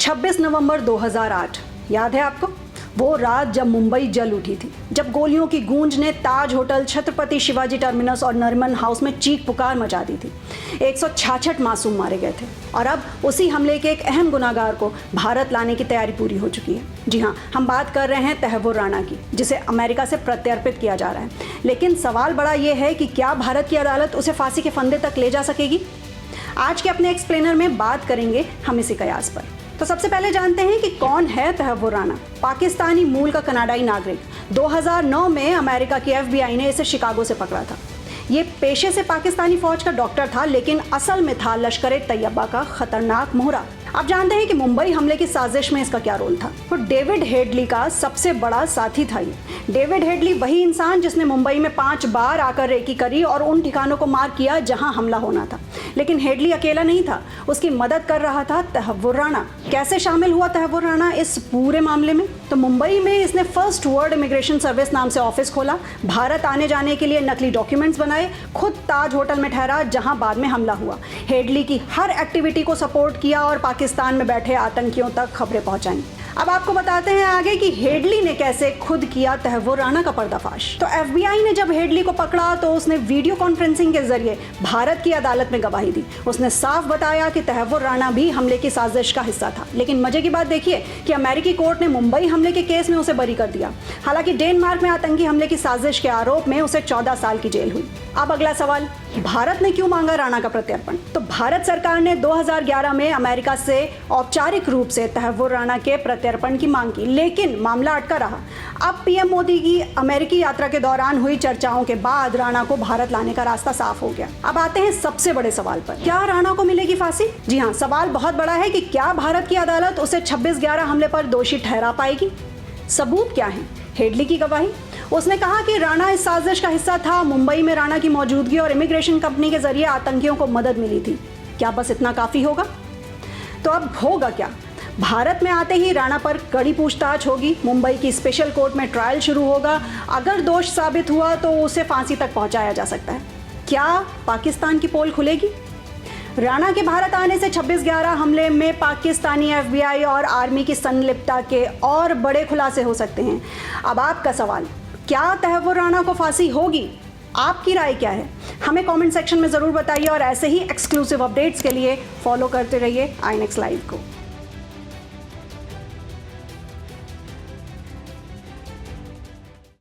26 नवंबर 2008 याद है आपको? वो रात जब मुंबई जल उठी थी, जब गोलियों की गूंज ने ताज होटल, छत्रपति शिवाजी टर्मिनस और नरिमन हाउस में चीख पुकार मचा दी थी। 166 मासूम मारे गए थे और अब उसी हमले के एक अहम गुनाहगार को भारत लाने की तैयारी पूरी हो चुकी है। जी हाँ, हम बात कर रहे हैं तहव्वुर राणा की, जिसे अमेरिका से प्रत्यर्पित किया जा रहा है। लेकिन सवाल बड़ा ये है कि क्या भारत की अदालत उसे फांसी के फंदे तक ले जा सकेगी? आज के अपने एक्सप्लेनर में बात करेंगे हम इसी कयास पर। तो सबसे पहले जानते हैं कि कौन है तहव्वुर राणा। पाकिस्तानी मूल का कनाडाई नागरिक। 2009 में अमेरिका की FBI ने इसे शिकागो से पकड़ा था। ये पेशे से पाकिस्तानी फौज का डॉक्टर था, लेकिन असल में था लश्कर-ए-तैयबा का खतरनाक मोहरा। अब जानते हैं कि मुंबई हमले की साजिश में इसका क्या रोल था। तो डेविड हेडली का सबसे बड़ा साथी था ये। डेविड हेडली वही इंसान जिसने मुंबई में 5 बार आकर रेकी करी और उन ठिकानों को मार्क किया जहां हमला होना था। लेकिन हेडली अकेला नहीं था, उसकी मदद कर रहा था तहव्वुर राणा। कैसे शामिल हुआ तहव्वुर राणा इस पूरे मामले में? तो मुंबई में इसने फर्स्ट वर्ल्ड इमिग्रेशन सर्विस नाम से ऑफिस खोला, भारत आने जाने के लिए नकली डॉक्यूमेंट्स बनाए, खुद ताज होटल में ठहरा जहां बाद में हमला हुआ। हेडली की हर एक्टिविटी को सपोर्ट किया और पाकिस्तान में बैठे आतंकियों तक खबरें पहुंचाई। अब आपको बताते हैं आगे कि हेडली ने कैसे खुद किया तहव्वुर राणा का पर्दाफाश। तो FBI ने जब हेडली को पकड़ा तो उसने वीडियो कॉन्फ्रेंसिंग के जरिए भारत की अदालत में गवाही दी। उसने साफ बताया कि तहव्वुर राणा भी हमले की साजिश का हिस्सा था। लेकिन मजे की बात देखिए कि अमेरिकी कोर्ट ने मुंबई हमले के केस में उसे बरी कर दिया। हालांकि डेनमार्क में आतंकी हमले की साजिश के आरोप में उसे 14 साल की जेल हुई। अब अगला सवाल, भारत ने क्यों मांगा राणा का प्रत्यर्पण? तो भारत सरकार ने 2011 में अमेरिका से औपचारिक रूप से तहव्वुर राणा के प्रत्यर्पण की मांग की, लेकिन मामला अटका रहा। अब PM मोदी की अमेरिकी यात्रा के दौरान हुई चर्चाओं के बाद राणा को भारत लाने का रास्ता साफ हो गया। अब आते हैं सबसे बड़े सवाल पर, क्या राणा को मिलेगी फांसी? जी हाँ, सवाल बहुत बड़ा है कि क्या भारत की अदालत उसे 26/11 हमले पर दोषी ठहरा पाएगी? सबूत क्या है? हेडली की गवाही। उसने कहा कि राणा इस साजिश का हिस्सा था, मुंबई में राणा की मौजूदगी और इमिग्रेशन कंपनी के जरिए आतंकियों को मदद मिली थी। क्या बस इतना काफी होगा? तो अब होगा क्या? भारत में आते ही राणा पर कड़ी पूछताछ होगी, मुंबई की स्पेशल कोर्ट में ट्रायल शुरू होगा। अगर दोष साबित हुआ तो उसे फांसी तक पहुंचाया जा सकता है। क्या पाकिस्तान की पोल खुलेगी? राणा के भारत आने से 26/11 हमले में पाकिस्तानी FBI और आर्मी की संलिप्तता के और बड़े खुलासे हो सकते हैं। अब आपका सवाल, क्या तहव्वुर राणा को फांसी होगी? आपकी राय क्या है? हमें कमेंट सेक्शन में ज़रूर बताइए और ऐसे ही एक्सक्लूसिव अपडेट्स के लिए फॉलो करते रहिए INX लाइव को।